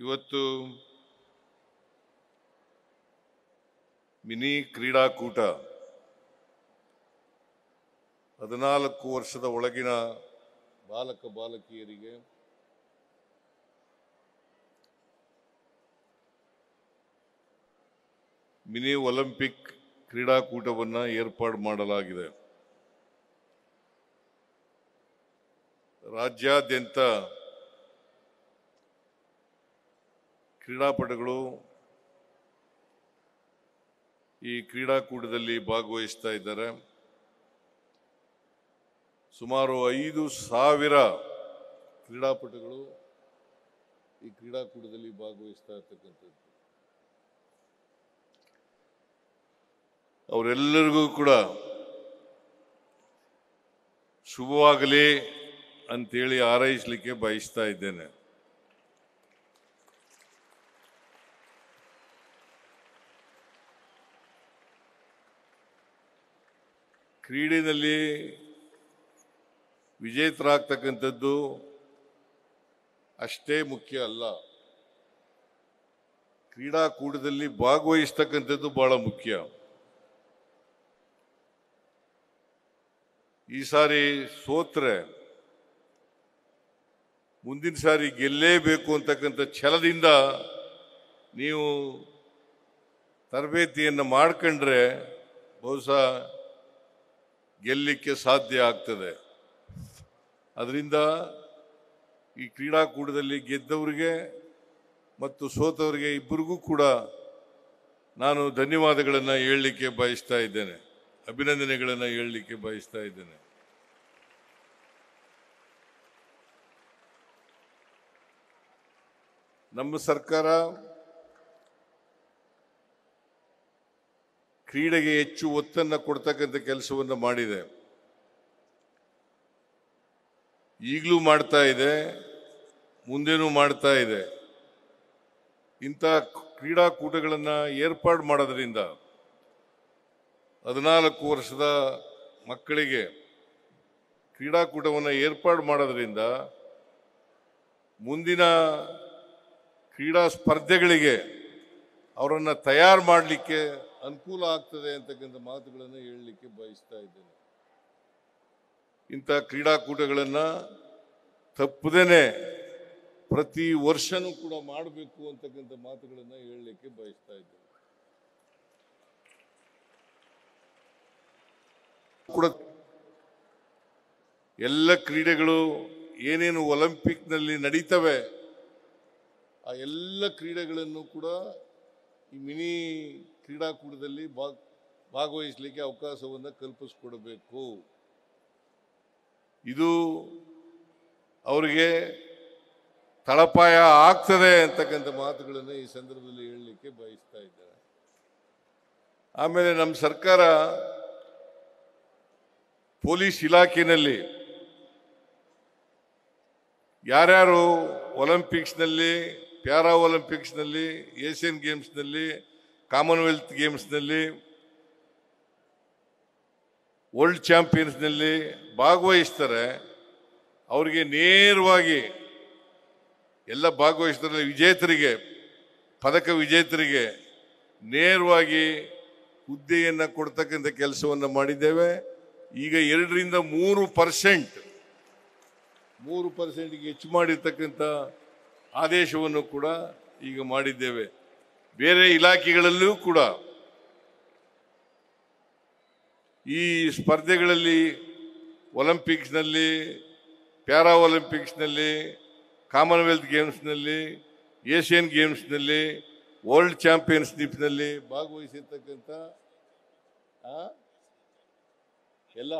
ಇವತ್ತು ಮಿನಿ ಕ್ರೀಡಾಕೂಟ 14 ವರ್ಷದ ಒಳಗಿನ ಬಾಲಕ ಬಾಲಕಿಯರಿಗೆ ಮಿನಿ ಒಲಿಂಪಿಕ್ ಕ್ರೀಡಾಕೂಟವನ್ನು ಏರ್ಪಾಡು ಮಾಡಲಾಗಿದೆ. ರಾಜ್ಯಾದ್ಯಂತ ಕ್ರೀಡಾಪಟುಗಳು ಈ ಕ್ರೀಡಾಕೂಟದಲ್ಲಿ ಭಾಗವಹಿಸ್ತಾ ಇದ್ದಾರೆ. ಸುಮಾರು 5,000 ಕ್ರೀಡಾಪಟುಗಳು ಈ ಕ್ರೀಡಾಕೂಟದಲ್ಲಿ ಭಾಗವಹಿಸ್ತಾ ಇರ್ತಕ್ಕಂಥದ್ದು. ಅವರೆಲ್ಲರಿಗೂ ಕೂಡ ಶುಭವಾಗಲಿ ಅಂತೇಳಿ ಹಾರೈಸಲಿಕ್ಕೆ ಬಯಸ್ತಾ ಇದ್ದೇನೆ. ಕ್ರೀಡೆಯಲ್ಲಿ ವಿಜೇತರಾಗ್ತಕ್ಕಂಥದ್ದು ಅಷ್ಟೇ ಮುಖ್ಯ ಅಲ್ಲ, ಕ್ರೀಡಾಕೂಟದಲ್ಲಿ ಭಾಗವಹಿಸ್ತಕ್ಕಂಥದ್ದು ಬಹಳ ಮುಖ್ಯ. ಈ ಸಾರಿ ಸೋತ್ರೆ ಮುಂದಿನ ಸಾರಿ ಗೆಲ್ಲೇಬೇಕು ಅಂತಕ್ಕಂಥ ಛಲದಿಂದ ನೀವು ತರಬೇತಿಯನ್ನು ಮಾಡ್ಕೊಂಡ್ರೆ ಬಹುಶಃ ಗೆಲ್ಲಲಿಕ್ಕೆ ಸಾಧ್ಯ ಆಗ್ತದೆ. ಅದರಿಂದ ಈ ಕ್ರೀಡಾಕೂಟದಲ್ಲಿ ಗೆದ್ದವರಿಗೆ ಮತ್ತು ಸೋತವರಿಗೆ ಇಬ್ಬರಿಗೂ ಕೂಡ ನಾನು ಧನ್ಯವಾದಗಳನ್ನು ಹೇಳಲಿಕ್ಕೆ ಬಯಸ್ತಾ ಇದ್ದೇನೆ, ಅಭಿನಂದನೆಗಳನ್ನು ಹೇಳಲಿಕ್ಕೆ ಬಯಸ್ತಾ ಇದ್ದೇನೆ. ನಮ್ಮ ಸರ್ಕಾರ ಕ್ರೀಡೆಗೆ ಹೆಚ್ಚು ಒತ್ತನ್ನು ಕೊಡ್ತಕ್ಕಂಥ ಕೆಲಸವನ್ನು ಮಾಡಿದೆ, ಈಗಲೂ ಮಾಡ್ತಾ ಇದೆ, ಮುಂದೇನೂ ಮಾಡ್ತಾ ಇದೆ. ಇಂಥ ಕ್ರೀಡಾಕೂಟಗಳನ್ನು ಏರ್ಪಾಡು ಮಾಡೋದ್ರಿಂದ 14 ವರ್ಷದ ಮಕ್ಕಳಿಗೆ ಕ್ರೀಡಾಕೂಟವನ್ನು ಏರ್ಪಾಡು ಮಾಡೋದ್ರಿಂದ ಮುಂದಿನ ಕ್ರೀಡಾ ಸ್ಪರ್ಧೆಗಳಿಗೆ ಅವರನ್ನು ತಯಾರು ಮಾಡಲಿಕ್ಕೆ ಅನುಕೂಲ ಆಗ್ತದೆ ಅಂತಕ್ಕಂಥ ಮಾತುಗಳನ್ನು ಹೇಳಲಿಕ್ಕೆ ಬಯಸ್ತಾ ಇದ್ದೇನೆ. ಇಂಥ ಕ್ರೀಡಾಕೂಟಗಳನ್ನು ತಪ್ಪದೇನೆ ಪ್ರತಿ ವರ್ಷನೂ ಕೂಡ ಮಾಡಬೇಕು ಅಂತಕ್ಕಂಥ ಮಾತುಗಳನ್ನು ಹೇಳಲಿಕ್ಕೆ ಬಯಸ್ತಾ ಇದ್ದೇನೆ. ಕೂಡ ಎಲ್ಲ ಕ್ರೀಡೆಗಳು ಏನೇನು ಒಲಿಂಪಿಕ್ನಲ್ಲಿ ನಡೀತವೆ ಆ ಎಲ್ಲ ಕ್ರೀಡೆಗಳನ್ನು ಕೂಡ ಈ ಮಿನಿ ಕ್ರೀಡಾಕೂಟದಲ್ಲಿ ಭಾಗವಹಿಸಲಿಕ್ಕೆ ಅವಕಾಶವನ್ನು ಕಲ್ಪಿಸಿಕೊಡಬೇಕು. ಇದು ಅವರಿಗೆ ತಳಪಾಯ ಆಗ್ತದೆ ಅಂತಕ್ಕಂಥ ಮಾತುಗಳನ್ನು ಈ ಸಂದರ್ಭದಲ್ಲಿ ಹೇಳಲಿಕ್ಕೆ ಬಯಸ್ತಾ ಇದ್ದಾರೆ. ಆಮೇಲೆ ನಮ್ಮ ಸರ್ಕಾರ ಪೊಲೀಸ್ ಇಲಾಖೆಯಲ್ಲಿ ಯಾರ್ಯಾರು ಒಲಿಂಪಿಕ್ಸ್ನಲ್ಲಿ, ಪ್ಯಾರಾ ಒಲಿಂಪಿಕ್ಸ್ನಲ್ಲಿ, ಏಷ್ಯನ್ ಗೇಮ್ಸ್ನಲ್ಲಿ, ಕಾಮನ್ವೆಲ್ತ್ ಗೇಮ್ಸ್ನಲ್ಲಿ, ವರ್ಲ್ಡ್ ಚಾಂಪಿಯನ್ಸ್ನಲ್ಲಿ ಭಾಗವಹಿಸ್ತಾರೆ, ಅವರಿಗೆ ನೇರವಾಗಿ ಎಲ್ಲ ಭಾಗವಹಿಸ್ತಾರೆ ವಿಜೇತರಿಗೆ, ಪದಕ ವಿಜೇತರಿಗೆ ನೇರವಾಗಿ ಹುದ್ದೆಯನ್ನು ಕೊಡ್ತಕ್ಕಂಥ ಕೆಲಸವನ್ನು ಮಾಡಿದ್ದೇವೆ. ಈಗ 2ರಿಂದ 3% ಹೆಚ್ಚು ಮಾಡಿರ್ತಕ್ಕಂಥ ಆದೇಶವನ್ನು ಕೂಡ ಈಗ ಮಾಡಿದ್ದೇವೆ. ಬೇರೆ ಇಲಾಖೆಗಳಲ್ಲೂ ಕೂಡ ಈ ಸ್ಪರ್ಧೆಗಳಲ್ಲಿ ಒಲಿಂಪಿಕ್ಸ್ನಲ್ಲಿ, ಪ್ಯಾರಾ ಒಲಿಂಪಿಕ್ಸ್ನಲ್ಲಿ, ಕಾಮನ್ವೆಲ್ತ್ ಗೇಮ್ಸ್ನಲ್ಲಿ, ಏಷ್ಯನ್ ಗೇಮ್ಸ್ನಲ್ಲಿ, ವರ್ಲ್ಡ್ ಚಾಂಪಿಯನ್ಶಿಪ್ನಲ್ಲಿ ಭಾಗವಹಿಸಿರ್ತಕ್ಕಂಥ ಎಲ್ಲ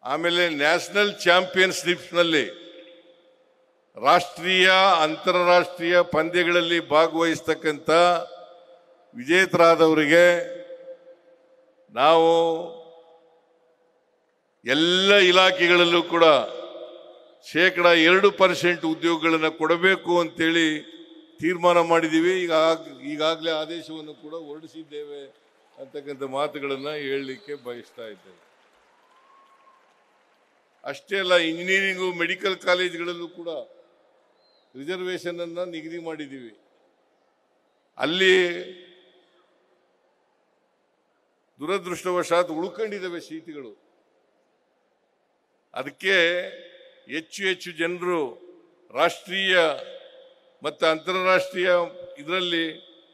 ಆಮೇಲೆ ನ್ಯಾಷನಲ್ ಚಾಂಪಿಯನ್ಶಿಪ್ನಲ್ಲಿ ರಾಷ್ಟ್ರೀಯ ಅಂತಾರಾಷ್ಟ್ರೀಯ ಪಂದ್ಯಗಳಲ್ಲಿ ಭಾಗವಹಿಸ್ತಕ್ಕಂಥ ವಿಜೇತರಾದವರಿಗೆ ನಾವು ಎಲ್ಲ ಇಲಾಖೆಗಳಲ್ಲೂ ಕೂಡ 2% ಉದ್ಯೋಗಗಳನ್ನು ಕೊಡಬೇಕು ಅಂತೇಳಿ ತೀರ್ಮಾನ ಮಾಡಿದ್ದೀವಿ. ಈಗಾಗಲೇ ಆದೇಶವನ್ನು ಕೂಡ ಹೊರಡಿಸಿದ್ದೇವೆ ಅಂತಕ್ಕಂಥ ಮಾತುಗಳನ್ನು ಹೇಳಲಿಕ್ಕೆ ಬಯಸ್ತಾ ಇದ್ದೇವೆ. ಅಷ್ಟೇ ಅಲ್ಲ, ಇಂಜಿನಿಯರಿಂಗು ಮೆಡಿಕಲ್ ಕಾಲೇಜ್ಗಳಲ್ಲೂ ಕೂಡ ರಿಸರ್ವೇಷನ್ ಅನ್ನು ನಿಗದಿ ಮಾಡಿದ್ದೀವಿ. ಅಲ್ಲಿ ದುರದೃಷ್ಟವಶಾತ್ ಉಳ್ಕೊಂಡಿದ್ದಾವೆ ಸೀಟುಗಳು. ಅದಕ್ಕೆ ಹೆಚ್ಚು ಹೆಚ್ಚು ಜನರು ರಾಷ್ಟ್ರೀಯ ಮತ್ತು ಅಂತಾರಾಷ್ಟ್ರೀಯ ಇದರಲ್ಲಿ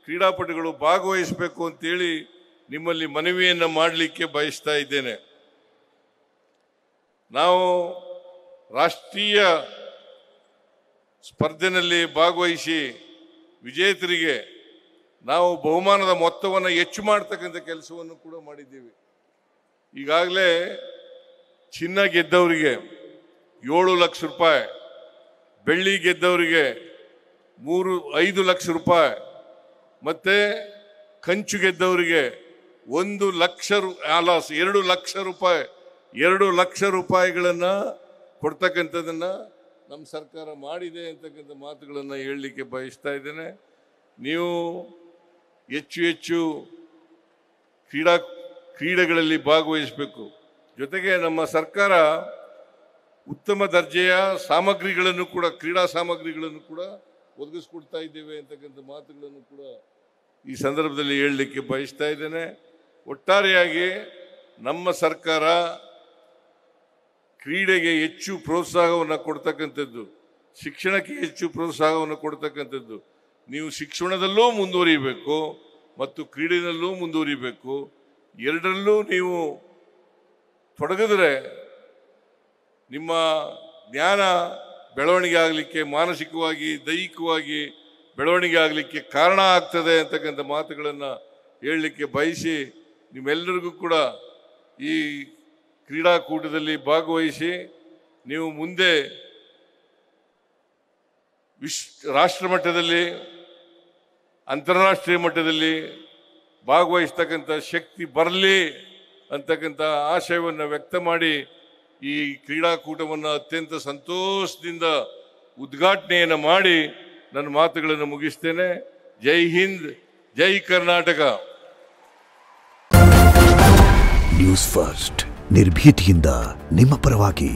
ಕ್ರೀಡಾಪಟುಗಳು ಭಾಗವಹಿಸಬೇಕು ಅಂತೇಳಿ ನಿಮ್ಮಲ್ಲಿ ಮನವಿಯನ್ನು ಮಾಡಲಿಕ್ಕೆ ಬಯಸ್ತಾ ಇದ್ದೇನೆ. ನಾವು ರಾಷ್ಟ್ರೀಯ ಸ್ಪರ್ಧೆಯಲ್ಲಿ ಭಾಗವಹಿಸಿ ವಿಜೇತರಿಗೆ ನಾವು ಬಹುಮಾನದ ಮೊತ್ತವನ್ನು ಹೆಚ್ಚು ಮಾಡ್ತಕ್ಕಂಥ ಕೆಲಸವನ್ನು ಕೂಡ ಮಾಡಿದ್ದೀವಿ. ಈಗಾಗಲೇ ಚಿನ್ನ ಗೆದ್ದವರಿಗೆ 7 ಲಕ್ಷ ರೂಪಾಯಿ, ಬೆಳ್ಳಿ ಗೆದ್ದವರಿಗೆ 5 ಲಕ್ಷ ರೂಪಾಯಿ, ಮತ್ತೆ ಕಂಚು ಗೆದ್ದವರಿಗೆ 2 ಲಕ್ಷ ರೂಪಾಯಿ 2 ಲಕ್ಷ ರೂಪಾಯಿಗಳನ್ನು ಕೊಡ್ತಕ್ಕಂಥದ್ದನ್ನು ನಮ್ಮ ಸರ್ಕಾರ ಮಾಡಿದೆ ಅಂತಕ್ಕಂಥ ಮಾತುಗಳನ್ನು ಹೇಳಲಿಕ್ಕೆ ಬಯಸ್ತಾ ಇದ್ದೇನೆ. ನೀವು ಹೆಚ್ಚು ಹೆಚ್ಚು ಕ್ರೀಡೆಗಳಲ್ಲಿ ಭಾಗವಹಿಸಬೇಕು. ಜೊತೆಗೆ ನಮ್ಮ ಸರ್ಕಾರ ಉತ್ತಮ ದರ್ಜೆಯ ಸಾಮಗ್ರಿಗಳನ್ನು ಕೂಡ, ಕ್ರೀಡಾ ಸಾಮಗ್ರಿಗಳನ್ನು ಕೂಡ ಒದಗಿಸ್ಕೊಡ್ತಾ ಇದ್ದೇವೆ ಅಂತಕ್ಕಂಥ ಮಾತುಗಳನ್ನು ಕೂಡ ಈ ಸಂದರ್ಭದಲ್ಲಿ ಹೇಳಲಿಕ್ಕೆ ಬಯಸ್ತಾ ಇದ್ದೇನೆ. ಒಟ್ಟಾರೆಯಾಗಿ ನಮ್ಮ ಸರ್ಕಾರ ಕ್ರೀಡೆಗೆ ಹೆಚ್ಚು ಪ್ರೋತ್ಸಾಹವನ್ನು ಕೊಡ್ತಕ್ಕಂಥದ್ದು, ಶಿಕ್ಷಣಕ್ಕೆ ಹೆಚ್ಚು ಪ್ರೋತ್ಸಾಹವನ್ನು ಕೊಡ್ತಕ್ಕಂಥದ್ದು. ನೀವು ಶಿಕ್ಷಣದಲ್ಲೂ ಮುಂದುವರಿಬೇಕು ಮತ್ತು ಕ್ರೀಡೆಯಲ್ಲೂ ಮುಂದುವರಿಬೇಕು. ಎರಡರಲ್ಲೂ ನೀವು ತೊಡಗಿದ್ರೆ ನಿಮ್ಮ ಜ್ಞಾನ ಬೆಳವಣಿಗೆ ಆಗಲಿಕ್ಕೆ, ಮಾನಸಿಕವಾಗಿ ದೈಹಿಕವಾಗಿ ಬೆಳವಣಿಗೆ ಆಗಲಿಕ್ಕೆ ಕಾರಣ ಆಗ್ತದೆ ಅಂತಕ್ಕಂಥ ಮಾತುಗಳನ್ನು ಹೇಳಲಿಕ್ಕೆ ಬಯಸಿ, ನಿಮ್ಮೆಲ್ಲರಿಗೂ ಕೂಡ ಈ ಕ್ರೀಡಾಕೂಟದಲ್ಲಿ ಭಾಗವಹಿಸಿ ನೀವು ಮುಂದೆ ರಾಷ್ಟ್ರ ಮಟ್ಟದಲ್ಲಿ, ಅಂತಾರಾಷ್ಟ್ರೀಯ ಮಟ್ಟದಲ್ಲಿ ಭಾಗವಹಿಸ್ತಕ್ಕಂಥ ಶಕ್ತಿ ಬರಲಿ ಅಂತಕ್ಕಂಥ ಆಶಯವನ್ನು ವ್ಯಕ್ತ ಮಾಡಿ ಈ ಕ್ರೀಡಾಕೂಟವನ್ನು ಅತ್ಯಂತ ಸಂತೋಷದಿಂದ ಉದ್ಘಾಟನೆಯನ್ನು ಮಾಡಿ ನನ್ನ ಮಾತುಗಳನ್ನು ಮುಗಿಸ್ತೇನೆ. ಜೈ ಹಿಂದ್, ಜೈ ಕರ್ನಾಟಕ. ನ್ಯೂಸ್ ಫಸ್ಟ್, ನಿರ್ಭೀತಿಯಿಂದ ನಿಮ್ಮ ಪರವಾಗಿ.